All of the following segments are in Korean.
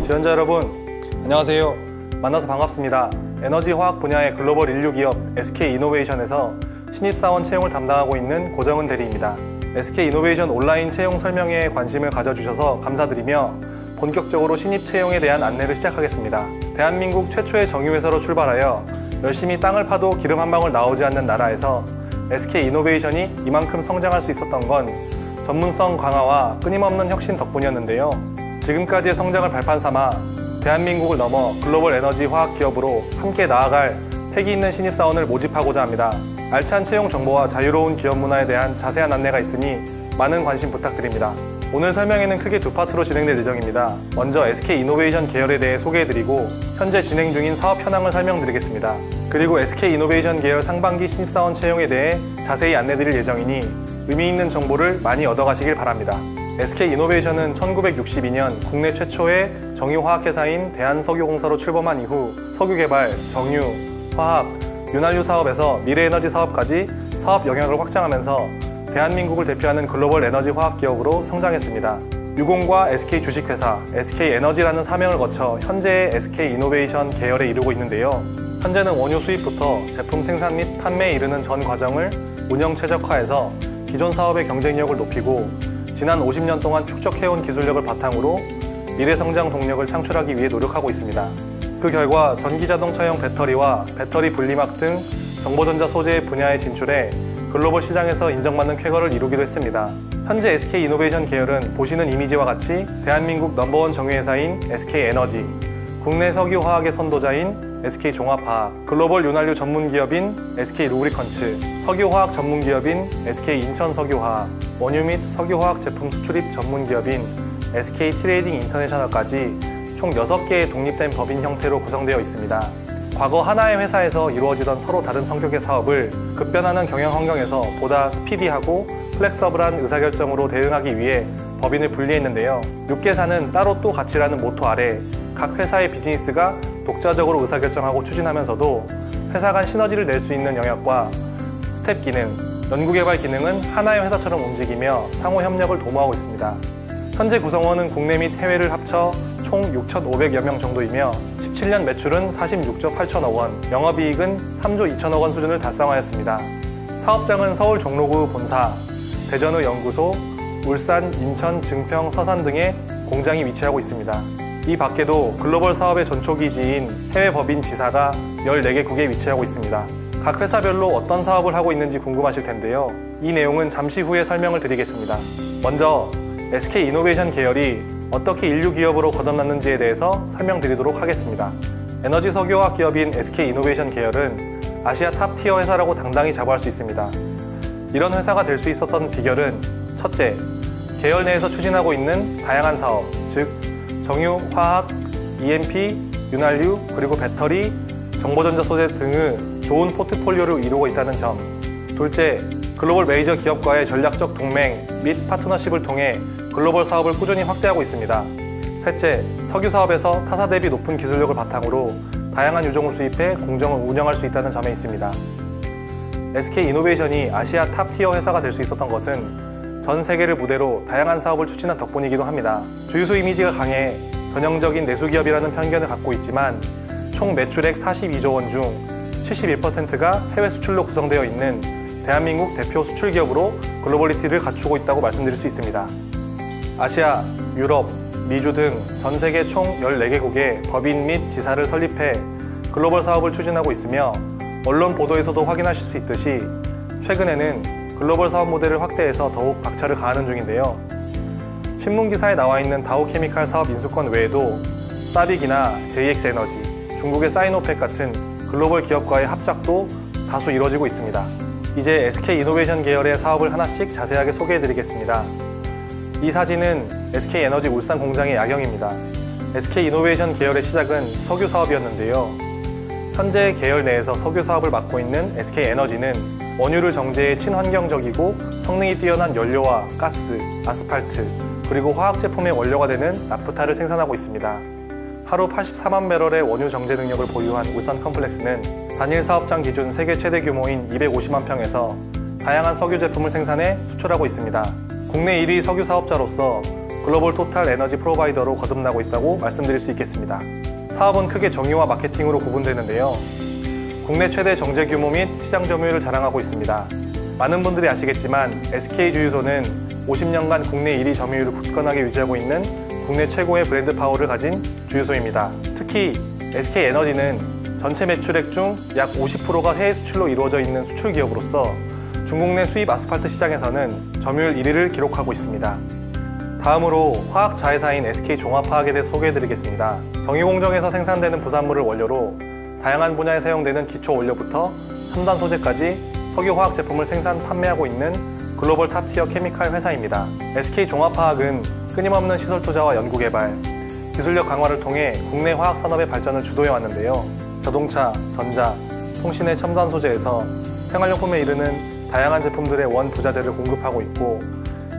지원자 여러분, 안녕하세요. 만나서 반갑습니다. 에너지 화학 분야의 글로벌 인류 기업 SK이노베이션에서 신입사원 채용을 담당하고 있는 고정은 대리입니다. SK이노베이션 온라인 채용 설명회에 관심을 가져주셔서 감사드리며 본격적으로 신입 채용에 대한 안내를 시작하겠습니다. 대한민국 최초의 정유회사로 출발하여 열심히 땅을 파도 기름 한 방울 나오지 않는 나라에서 SK이노베이션이 이만큼 성장할 수 있었던 건 전문성 강화와 끊임없는 혁신 덕분이었는데요. 지금까지의 성장을 발판 삼아 대한민국을 넘어 글로벌 에너지 화학 기업으로 함께 나아갈 패기 있는 신입사원을 모집하고자 합니다. 알찬 채용 정보와 자유로운 기업 문화에 대한 자세한 안내가 있으니 많은 관심 부탁드립니다. 오늘 설명회는 크게 두 파트로 진행될 예정입니다. 먼저 SK이노베이션 계열에 대해 소개해드리고 현재 진행 중인 사업 현황을 설명드리겠습니다. 그리고 SK이노베이션 계열 상반기 신입사원 채용에 대해 자세히 안내드릴 예정이니 의미 있는 정보를 많이 얻어가시길 바랍니다. SK이노베이션은 1962년 국내 최초의 정유화학회사인 대한석유공사로 출범한 이후 석유개발, 정유, 화학, 윤활유 사업에서 미래에너지 사업까지 사업 영역을 확장하면서 대한민국을 대표하는 글로벌 에너지 화학 기업으로 성장했습니다. 유공과 SK 주식회사, SK에너지라는 사명을 거쳐 현재의 SK이노베이션 계열에 이르고 있는데요. 현재는 원유 수입부터 제품 생산 및 판매에 이르는 전 과정을 운영 최적화해서 기존 사업의 경쟁력을 높이고 지난 50년 동안 축적해온 기술력을 바탕으로 미래 성장 동력을 창출하기 위해 노력하고 있습니다. 그 결과 전기자동차용 배터리와 배터리 분리막 등 정보전자 소재 분야에 진출해 글로벌 시장에서 인정받는 쾌거를 이루기도 했습니다. 현재 SK이노베이션 계열은 보시는 이미지와 같이 대한민국 넘버원 정유회사인 SK에너지, 국내 석유화학의 선도자인 SK종합화학, 글로벌 윤활유 전문기업인 SK루브리컨츠, 석유화학 전문기업인 SK인천석유화학, 원유 및 석유화학 제품 수출입 전문기업인 SK트레이딩 인터내셔널까지 총 6개의 독립된 법인 형태로 구성되어 있습니다. 과거 하나의 회사에서 이루어지던 서로 다른 성격의 사업을 급변하는 경영 환경에서 보다 스피디하고 플렉서블한 의사결정으로 대응하기 위해 법인을 분리했는데요. 6개사는 따로 또 가치라는 모토 아래 각 회사의 비즈니스가 독자적으로 의사결정하고 추진하면서도 회사 간 시너지를 낼 수 있는 영역과 스텝 기능, 연구개발 기능은 하나의 회사처럼 움직이며 상호 협력을 도모하고 있습니다. 현재 구성원은 국내 및 해외를 합쳐 총 6,500여 명 정도이며 17년 매출은 46조 8천억 원, 영업이익은 3조 2천억 원 수준을 달성하였습니다. 사업장은 서울 종로구 본사, 대전의 연구소, 울산, 인천, 증평, 서산 등의 공장이 위치하고 있습니다. 이 밖에도 글로벌 사업의 전초기지인 해외 법인 지사가 14개국에 위치하고 있습니다. 각 회사별로 어떤 사업을 하고 있는지 궁금하실 텐데요. 이 내용은 잠시 후에 설명을 드리겠습니다. 먼저 SK이노베이션 계열이 어떻게 인류 기업으로 거듭났는지에 대해서 설명드리도록 하겠습니다. 에너지 석유화학 기업인 SK이노베이션 계열은 아시아 탑티어 회사라고 당당히 자부할 수 있습니다. 이런 회사가 될 수 있었던 비결은 첫째, 계열 내에서 추진하고 있는 다양한 사업, 즉 정유, 화학, EMP, 윤활유, 그리고 배터리, 정보전자 소재 등의 좋은 포트폴리오를 이루고 있다는 점. 둘째, 글로벌 메이저 기업과의 전략적 동맹 및 파트너십을 통해 글로벌 사업을 꾸준히 확대하고 있습니다. 셋째, 석유 사업에서 타사 대비 높은 기술력을 바탕으로 다양한 유종을 수입해 공정을 운영할 수 있다는 점에 있습니다. SK이노베이션이 아시아 탑티어 회사가 될 수 있었던 것은 전 세계를 무대로 다양한 사업을 추진한 덕분이기도 합니다. 주유소 이미지가 강해 전형적인 내수기업이라는 편견을 갖고 있지만 총 매출액 42조 원 중 71%가 해외 수출로 구성되어 있는 대한민국 대표 수출기업으로 글로벌리티를 갖추고 있다고 말씀드릴 수 있습니다. 아시아, 유럽, 미주 등 전 세계 총 14개국의 법인 및 지사를 설립해 글로벌 사업을 추진하고 있으며 언론 보도에서도 확인하실 수 있듯이 최근에는 글로벌 사업 모델을 확대해서 더욱 박차를 가하는 중인데요. 신문기사에 나와 있는 다우케미칼 사업 인수권 외에도 사빅이나 JX에너지, 중국의 사이노펙 같은 글로벌 기업과의 합작도 다수 이루어지고 있습니다. 이제 SK이노베이션 계열의 사업을 하나씩 자세하게 소개해드리겠습니다. 이 사진은 SK에너지 울산 공장의 야경입니다. SK이노베이션 계열의 시작은 석유 사업이었는데요. 현재 계열 내에서 석유 사업을 맡고 있는 SK에너지는 원유를 정제해 친환경적이고 성능이 뛰어난 연료와 가스, 아스팔트, 그리고 화학 제품의 원료가 되는 나프타를 생산하고 있습니다. 하루 84만 배럴의 원유 정제 능력을 보유한 울산 컴플렉스는 단일 사업장 기준 세계 최대 규모인 250만 평에서 다양한 석유 제품을 생산해 수출하고 있습니다. 국내 1위 석유 사업자로서 글로벌 토탈 에너지 프로바이더로 거듭나고 있다고 말씀드릴 수 있겠습니다. 사업은 크게 정유와 마케팅으로 구분되는데요. 국내 최대 정제 규모 및 시장 점유율을 자랑하고 있습니다. 많은 분들이 아시겠지만 SK주유소는 50년간 국내 1위 점유율을 굳건하게 유지하고 있는 국내 최고의 브랜드 파워를 가진 주유소입니다. 특히 SK에너지는 전체 매출액 중 약 50%가 해외 수출로 이루어져 있는 수출 기업으로서 중국 내 수입 아스팔트 시장에서는 점유율 1위를 기록하고 있습니다. 다음으로 화학 자회사인 SK종합화학에 대해 소개해드리겠습니다. 정유공정에서 생산되는 부산물을 원료로 다양한 분야에 사용되는 기초 원료부터 첨단 소재까지 석유화학 제품을 생산, 판매하고 있는 글로벌 탑티어 케미칼 회사입니다. SK종합화학은 끊임없는 시설 투자와 연구개발, 기술력 강화를 통해 국내 화학 산업의 발전을 주도해 왔는데요. 자동차, 전자, 통신의 첨단 소재에서 생활용품에 이르는 다양한 제품들의 원부자재를 공급하고 있고,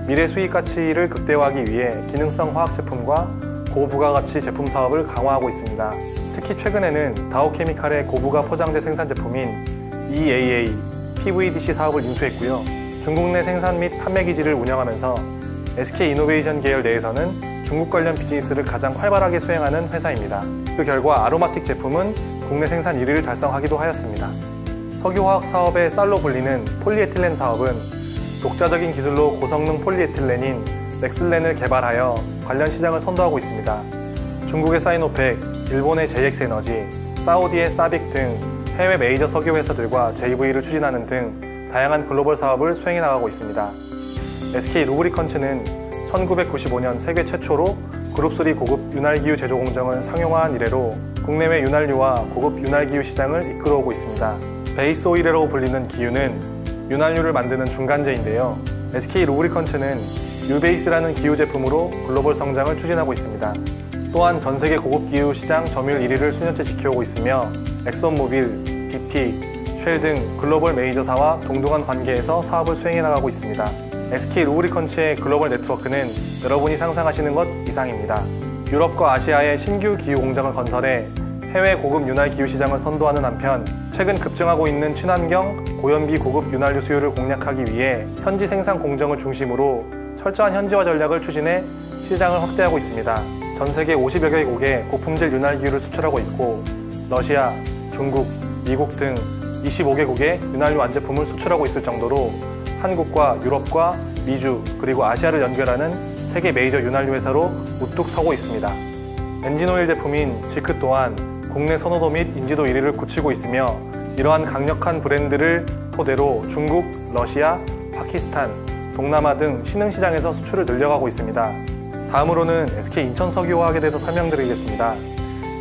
미래 수익 가치를 극대화하기 위해 기능성 화학 제품과 고부가가치 제품 사업을 강화하고 있습니다. 특히 최근에는 다오케미칼의 고부가 포장재 생산 제품인 EAA, PVDC 사업을 인수했고요. 중국 내 생산 및 판매 기지를 운영하면서 SK이노베이션 계열 내에서는 중국 관련 비즈니스를 가장 활발하게 수행하는 회사입니다. 그 결과 아로마틱 제품은 국내 생산 1위를 달성하기도 하였습니다. 석유화학 사업의 쌀로 불리는 폴리에틸렌 사업은 독자적인 기술로 고성능 폴리에틸렌인 넥슬렌을 개발하여 관련 시장을 선도하고 있습니다. 중국의 사이노펙, 일본의 JX에너지, 사우디의 사빅 등 해외 메이저 석유 회사들과 JV를 추진하는 등 다양한 글로벌 사업을 수행해 나가고 있습니다. SK 루브리컨츠는 1995년 세계 최초로 그룹3 고급 윤활기유 제조 공정을 상용화한 이래로 국내외 윤활유와 고급 윤활기유 시장을 이끌어오고 있습니다. 베이스 오일이라고 불리는 기유는 윤활유를 만드는 중간재인데요. SK 루브리컨츠는 뉴베이스라는 기유 제품으로 글로벌 성장을 추진하고 있습니다. 또한 전 세계 고급 기유 시장 점유율 1위를 수년째 지켜오고 있으며 엑손모빌, BP, 쉘 등 글로벌 메이저사와 동등한 관계에서 사업을 수행해 나가고 있습니다. SK 루브리컨츠의 글로벌 네트워크는 여러분이 상상하시는 것 이상입니다. 유럽과 아시아에 신규 기유 공장을 건설해 해외 고급 윤활 기유 시장을 선도하는 한편 최근 급증하고 있는 친환경, 고연비 고급 윤활유 수요를 공략하기 위해 현지 생산 공정을 중심으로 철저한 현지화 전략을 추진해 시장을 확대하고 있습니다. 전 세계 50여 개국에 고품질 윤활기유를 수출하고 있고 러시아, 중국, 미국 등 25개국에 윤활유 완제품을 수출하고 있을 정도로 한국과 유럽과 미주 그리고 아시아를 연결하는 세계 메이저 윤활유 회사로 우뚝 서고 있습니다. 엔진오일 제품인 지크 또한 국내 선호도 및 인지도 1위를 굳히고 있으며 이러한 강력한 브랜드를 토대로 중국, 러시아, 파키스탄, 동남아 등 신흥시장에서 수출을 늘려가고 있습니다. 다음으로는 SK인천석유화학에 대해서 설명드리겠습니다.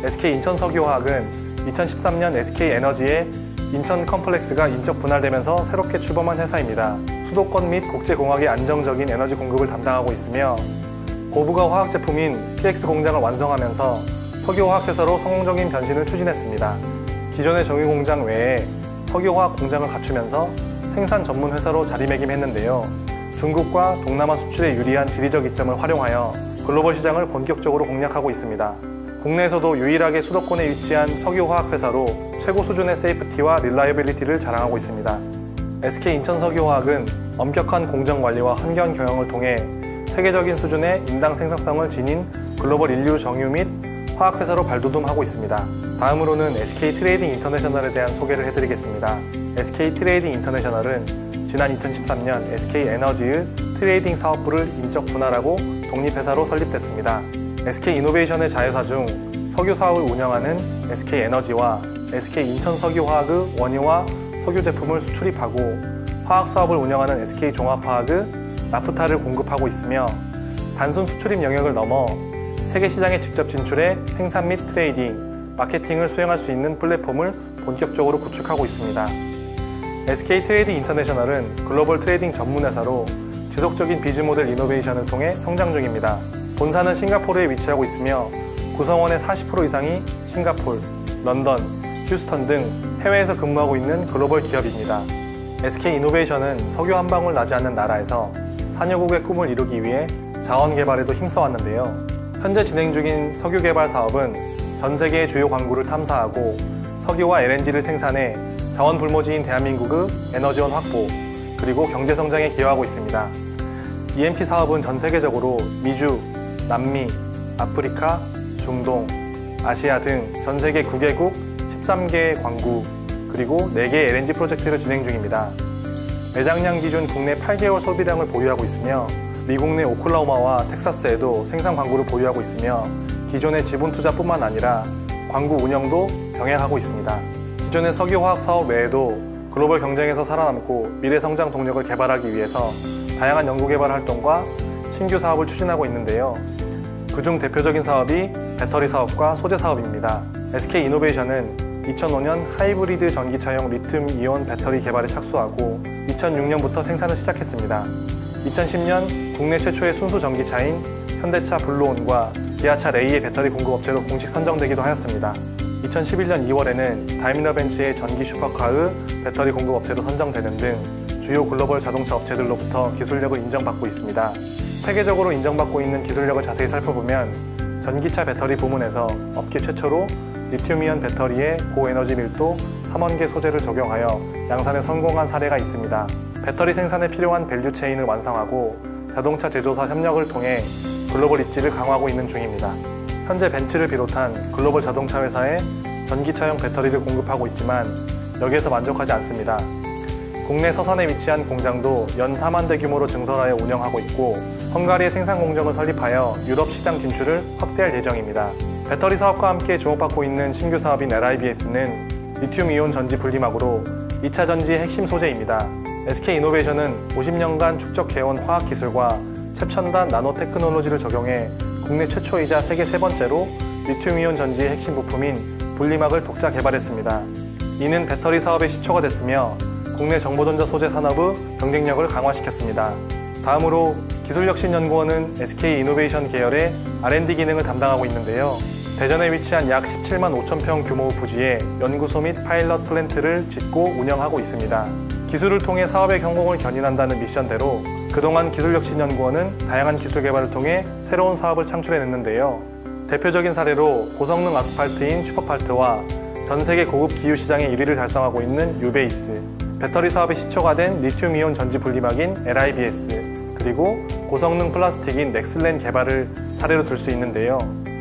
SK인천석유화학은 2013년 SK에너지의 인천 컴플렉스가 인적 분할되면서 새롭게 출범한 회사입니다. 수도권 및 국제공학의 안정적인 에너지 공급을 담당하고 있으며 고부가 화학 제품인 PX 공장을 완성하면서 석유화학회사로 성공적인 변신을 추진했습니다. 기존의 정유공장 외에 석유화학 공장을 갖추면서 생산 전문 회사로 자리매김했는데요. 중국과 동남아 수출에 유리한 지리적 이점을 활용하여 글로벌 시장을 본격적으로 공략하고 있습니다. 국내에서도 유일하게 수도권에 위치한 석유화학 회사로 최고 수준의 세이프티와 릴라이빌리티를 자랑하고 있습니다. SK인천석유화학은 엄격한 공정 관리와 환경 경영을 통해 세계적인 수준의 인당 생산성을 지닌 글로벌 인류 정유 및 화학회사로 발돋움하고 있습니다. 다음으로는 SK트레이딩 인터내셔널에 대한 소개를 해드리겠습니다. SK트레이딩 인터내셔널은 지난 2013년 SK에너지의 트레이딩 사업부를 인적 분할하고 독립회사로 설립됐습니다. SK이노베이션의 자회사 중 석유 사업을 운영하는 SK에너지와 SK인천석유화학의 원유와 석유 제품을 수출입하고 화학 사업을 운영하는 SK종합화학의 나프타를 공급하고 있으며 단순 수출입 영역을 넘어 세계 시장에 직접 진출해 생산 및 트레이딩, 마케팅을 수행할 수 있는 플랫폼을 본격적으로 구축하고 있습니다. SK트레이딩 인터내셔널은 글로벌 트레이딩 전문회사로 지속적인 비즈모델 이노베이션을 통해 성장 중입니다. 본사는 싱가포르에 위치하고 있으며 구성원의 40% 이상이 싱가포르, 런던, 휴스턴 등 해외에서 근무하고 있는 글로벌 기업입니다. SK이노베이션은 석유 한 방울 나지 않는 나라에서 산유국의 꿈을 이루기 위해 자원 개발에도 힘써왔는데요. 현재 진행 중인 석유 개발 사업은 전 세계의 주요 광구를 탐사하고 석유와 LNG를 생산해 자원 불모지인 대한민국의 에너지원 확보 그리고 경제 성장에 기여하고 있습니다. EMP 사업은 전 세계적으로 미주, 남미, 아프리카, 중동, 아시아 등 전 세계 9개국 13개의 광구, 그리고 4개의 LNG 프로젝트를 진행 중입니다. 매장량 기준 국내 8개월 소비량을 보유하고 있으며 미국 내 오클라호마와 텍사스에도 생산 광구를 보유하고 있으며 기존의 지분 투자뿐만 아니라 광구 운영도 병행하고 있습니다. 기존의 석유화학 사업 외에도 글로벌 경쟁에서 살아남고 미래 성장 동력을 개발하기 위해서 다양한 연구개발 활동과 신규 사업을 추진하고 있는데요. 그중 대표적인 사업이 배터리 사업과 소재 사업입니다. SK이노베이션은 2005년 하이브리드 전기차용 리튬이온 배터리 개발에 착수하고 2006년부터 생산을 시작했습니다. 2010년 국내 최초의 순수 전기차인 현대차 블루온과 기아차 레이의 배터리 공급업체로 공식 선정되기도 하였습니다. 2011년 2월에는 다임러벤츠의 전기 슈퍼카의 배터리 공급업체로 선정되는 등 주요 글로벌 자동차 업체들로부터 기술력을 인정받고 있습니다. 세계적으로 인정받고 있는 기술력을 자세히 살펴보면 전기차 배터리 부문에서 업계 최초로 리튬이온 배터리에 고에너지 밀도 3원계 소재를 적용하여 양산에 성공한 사례가 있습니다. 배터리 생산에 필요한 밸류체인을 완성하고 자동차 제조사 협력을 통해 글로벌 입지를 강화하고 있는 중입니다. 현재 벤츠를 비롯한 글로벌 자동차 회사에 전기차용 배터리를 공급하고 있지만 여기에서 만족하지 않습니다. 국내 서산에 위치한 공장도 연 4만 대 규모로 증설하여 운영하고 있고 헝가리에 생산 공장을 설립하여 유럽 시장 진출을 확대할 예정입니다. 배터리 사업과 함께 주목받고 있는 신규 사업인 LIBS는 리튬이온 전지 분리막으로 2차 전지의 핵심 소재입니다. SK이노베이션은 50년간 축적해온 화학기술과 최첨단 나노테크놀로지를 적용해 국내 최초이자 세계 세 번째로 리튬이온 전지의 핵심 부품인 분리막을 독자 개발했습니다. 이는 배터리 사업의 시초가 됐으며 국내 정보전자 소재 산업의 경쟁력을 강화시켰습니다. 다음으로 기술혁신연구원은 SK이노베이션 계열의 R&D 기능을 담당하고 있는데요. 대전에 위치한 약 17만 5천 평 규모 부지에 연구소 및 파일럿 플랜트를 짓고 운영하고 있습니다. 기술을 통해 사업의 성공을 견인한다는 미션대로 그동안 기술혁신연구원은 다양한 기술 개발을 통해 새로운 사업을 창출해냈는데요. 대표적인 사례로 고성능 아스팔트인 슈퍼팔트와 전 세계 고급 기유 시장의 1위를 달성하고 있는 유베이스, 배터리 사업의 시초가 된 리튬이온 전지 분리막인 LIBS, 그리고 고성능 플라스틱인 넥슬렌 개발을 사례로 들 수 있는데요.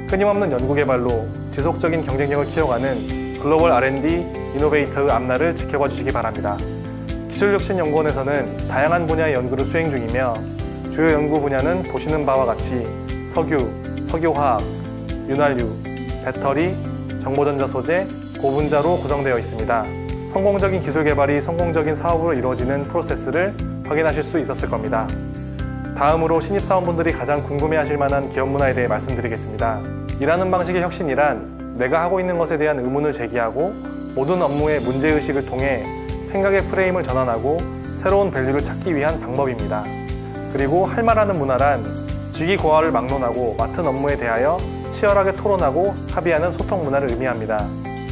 끊임없는 연구개발로 지속적인 경쟁력을 키워가는 글로벌 R&D 이노베이터의 앞날을 지켜봐 주시기 바랍니다. 기술혁신연구원에서는 다양한 분야의 연구를 수행 중이며 주요 연구 분야는 보시는 바와 같이 석유, 석유화학, 윤활유, 배터리, 정보전자 소재, 고분자로 구성되어 있습니다. 성공적인 기술 개발이 성공적인 사업으로 이루어지는 프로세스를 확인하실 수 있었을 겁니다. 다음으로 신입사원분들이 가장 궁금해하실 만한 기업 문화에 대해 말씀드리겠습니다. 일하는 방식의 혁신이란 내가 하고 있는 것에 대한 의문을 제기하고 모든 업무의 문제의식을 통해 생각의 프레임을 전환하고 새로운 밸류를 찾기 위한 방법입니다. 그리고 할 말하는 문화란 직위고하를 막론하고 맡은 업무에 대하여 치열하게 토론하고 합의하는 소통 문화를 의미합니다.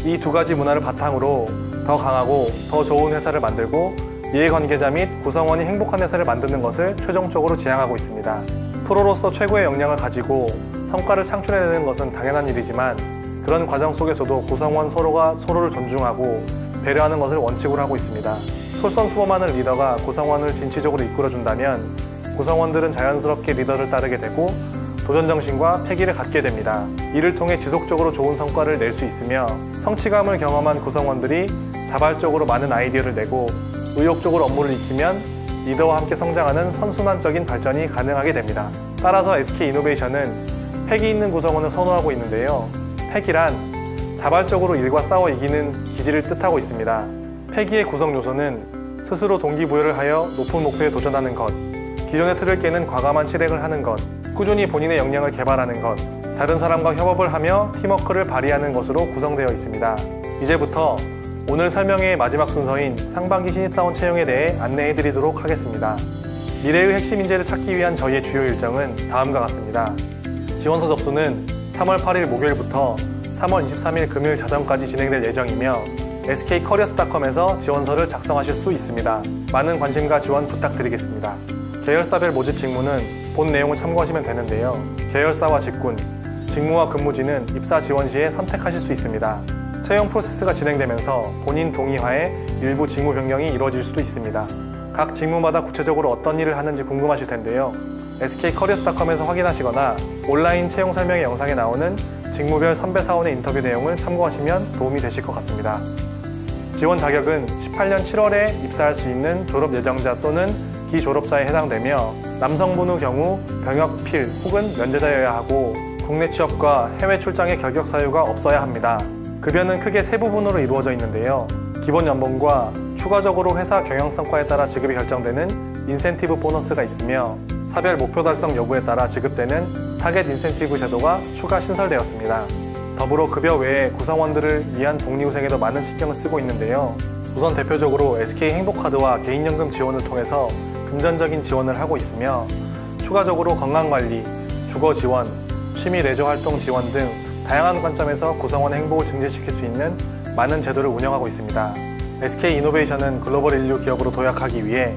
이 두 가지 문화를 바탕으로 더 강하고 더 좋은 회사를 만들고 이해관계자 및 구성원이 행복한 회사를 만드는 것을 최종적으로 지향하고 있습니다. 프로로서 최고의 역량을 가지고 성과를 창출해내는 것은 당연한 일이지만 그런 과정 속에서도 구성원 서로가 서로를 존중하고 배려하는 것을 원칙으로 하고 있습니다. 솔선수범하는 리더가 구성원을 진취적으로 이끌어준다면 구성원들은 자연스럽게 리더를 따르게 되고 도전정신과 패기를 갖게 됩니다. 이를 통해 지속적으로 좋은 성과를 낼 수 있으며 성취감을 경험한 구성원들이 자발적으로 많은 아이디어를 내고 의욕적으로 업무를 익히면 리더와 함께 성장하는 선순환적인 발전이 가능하게 됩니다. 따라서 SK이노베이션은 패기 있는 구성원을 선호하고 있는데요. 패기란 자발적으로 일과 싸워 이기는 기질을 뜻하고 있습니다. 패기의 구성 요소는 스스로 동기부여를 하여 높은 목표에 도전하는 것, 기존의 틀을 깨는 과감한 실행을 하는 것, 꾸준히 본인의 역량을 개발하는 것, 다른 사람과 협업을 하며 팀워크를 발휘하는 것으로 구성되어 있습니다. 이제부터 오늘 설명회의 마지막 순서인 상반기 신입사원 채용에 대해 안내해드리도록 하겠습니다. 미래의 핵심 인재를 찾기 위한 저희의 주요 일정은 다음과 같습니다. 지원서 접수는 3월 8일 목요일부터 3월 23일 금요일 자정까지 진행될 예정이며 skcareers.com에서 지원서를 작성하실 수 있습니다. 많은 관심과 지원 부탁드리겠습니다. 계열사별 모집 직무는 본 내용을 참고하시면 되는데요. 계열사와 직군, 직무와 근무지는 입사 지원 시에 선택하실 수 있습니다. 채용 프로세스가 진행되면서 본인 동의하에 일부 직무 변경이 이루어질 수도 있습니다. 각 직무마다 구체적으로 어떤 일을 하는지 궁금하실 텐데요. skcareers.com에서 확인하시거나 온라인 채용 설명의 영상에 나오는 직무별 선배 사원의 인터뷰 내용을 참고하시면 도움이 되실 것 같습니다. 지원 자격은 18년 7월에 입사할 수 있는 졸업 예정자 또는 기졸업자에 해당되며 남성분의 경우 병역 필 혹은 면제자여야 하고 국내 취업과 해외 출장의 결격 사유가 없어야 합니다. 급여는 크게 세 부분으로 이루어져 있는데요. 기본 연봉과 추가적으로 회사 경영성과에 따라 지급이 결정되는 인센티브 보너스가 있으며 사별 목표 달성 여부에 따라 지급되는 타겟 인센티브 제도가 추가 신설되었습니다. 더불어 급여 외에 구성원들을 위한 복리후생에도 많은 신경을 쓰고 있는데요. 우선 대표적으로 SK 행복카드와 개인연금 지원을 통해서 금전적인 지원을 하고 있으며 추가적으로 건강관리, 주거 지원, 취미 레저 활동 지원 등 다양한 관점에서 구성원의 행복을 증진시킬 수 있는 많은 제도를 운영하고 있습니다. SK 이노베이션은 글로벌 인류 기업으로 도약하기 위해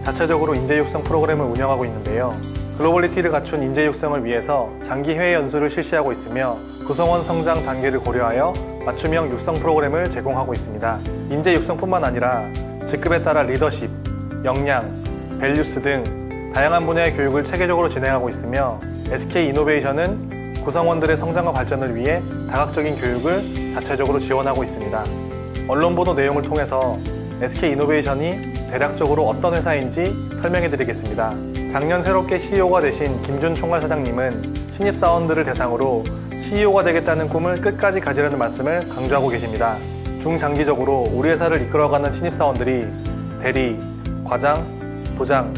자체적으로 인재 육성 프로그램을 운영하고 있는데요. 글로벌리티를 갖춘 인재 육성을 위해서 장기 해외 연수를 실시하고 있으며 구성원 성장 단계를 고려하여 맞춤형 육성 프로그램을 제공하고 있습니다. 인재 육성뿐만 아니라 직급에 따라 리더십, 역량, 밸류스 등 다양한 분야의 교육을 체계적으로 진행하고 있으며 SK 이노베이션은 구성원들의 성장과 발전을 위해 다각적인 교육을 자체적으로 지원하고 있습니다. 언론 보도 내용을 통해서 SK 이노베이션이 대략적으로 어떤 회사인지 설명해 드리겠습니다. 작년 새롭게 CEO가 되신 김준 총괄사장님은 신입사원들을 대상으로 CEO가 되겠다는 꿈을 끝까지 가지라는 말씀을 강조하고 계십니다. 중장기적으로 우리 회사를 이끌어가는 신입사원들이 대리, 과장, 부장,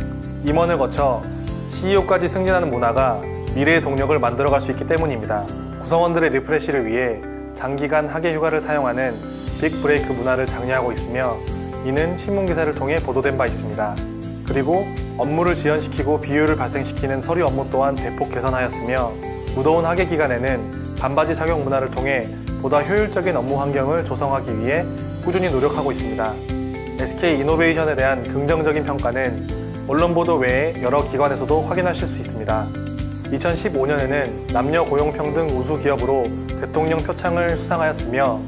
임원을 거쳐 CEO까지 승진하는 문화가 미래의 동력을 만들어갈 수 있기 때문입니다. 구성원들의 리프레시를 위해 장기간 학예 휴가를 사용하는 빅브레이크 문화를 장려하고 있으며 이는 신문기사를 통해 보도된 바 있습니다. 그리고 업무를 지연시키고 비효율을 발생시키는 서류 업무 또한 대폭 개선하였으며 무더운 학예 기간에는 반바지 착용 문화를 통해 보다 효율적인 업무 환경을 조성하기 위해 꾸준히 노력하고 있습니다. SK 이노베이션에 대한 긍정적인 평가는 언론 보도 외에 여러 기관에서도 확인하실 수 있습니다. 2015년에는 남녀 고용평등 우수 기업으로 대통령 표창을 수상하였으며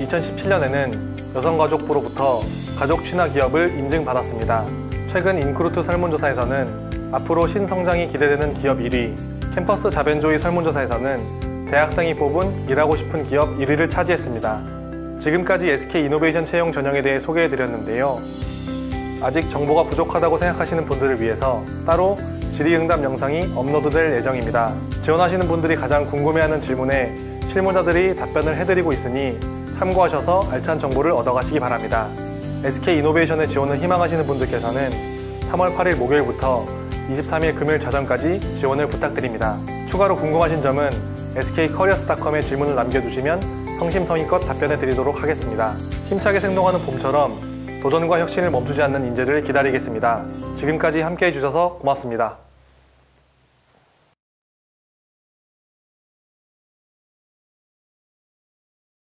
2017년에는 여성가족부로부터 가족 친화 기업을 인증받았습니다. 최근 인크루트 설문조사에서는 앞으로 신성장이 기대되는 기업 1위, 캠퍼스 자벤조이 설문조사에서는 대학생이 뽑은 일하고 싶은 기업 1위를 차지했습니다. 지금까지 SK 이노베이션 채용 전형에 대해 소개해드렸는데요. 아직 정보가 부족하다고 생각하시는 분들을 위해서 따로 질의응답 영상이 업로드될 예정입니다. 지원하시는 분들이 가장 궁금해하는 질문에 실무자들이 답변을 해드리고 있으니 참고하셔서 알찬 정보를 얻어가시기 바랍니다. SK 이노베이션의 지원을 희망하시는 분들께서는 3월 8일 목요일부터 23일 금요일 자정까지 지원을 부탁드립니다. 추가로 궁금하신 점은 skcareers.com에 질문을 남겨주시면 성심성의껏 답변해 드리도록 하겠습니다. 힘차게 생동하는 봄처럼 도전과 혁신을 멈추지 않는 인재를 기다리겠습니다. 지금까지 함께해 주셔서 고맙습니다.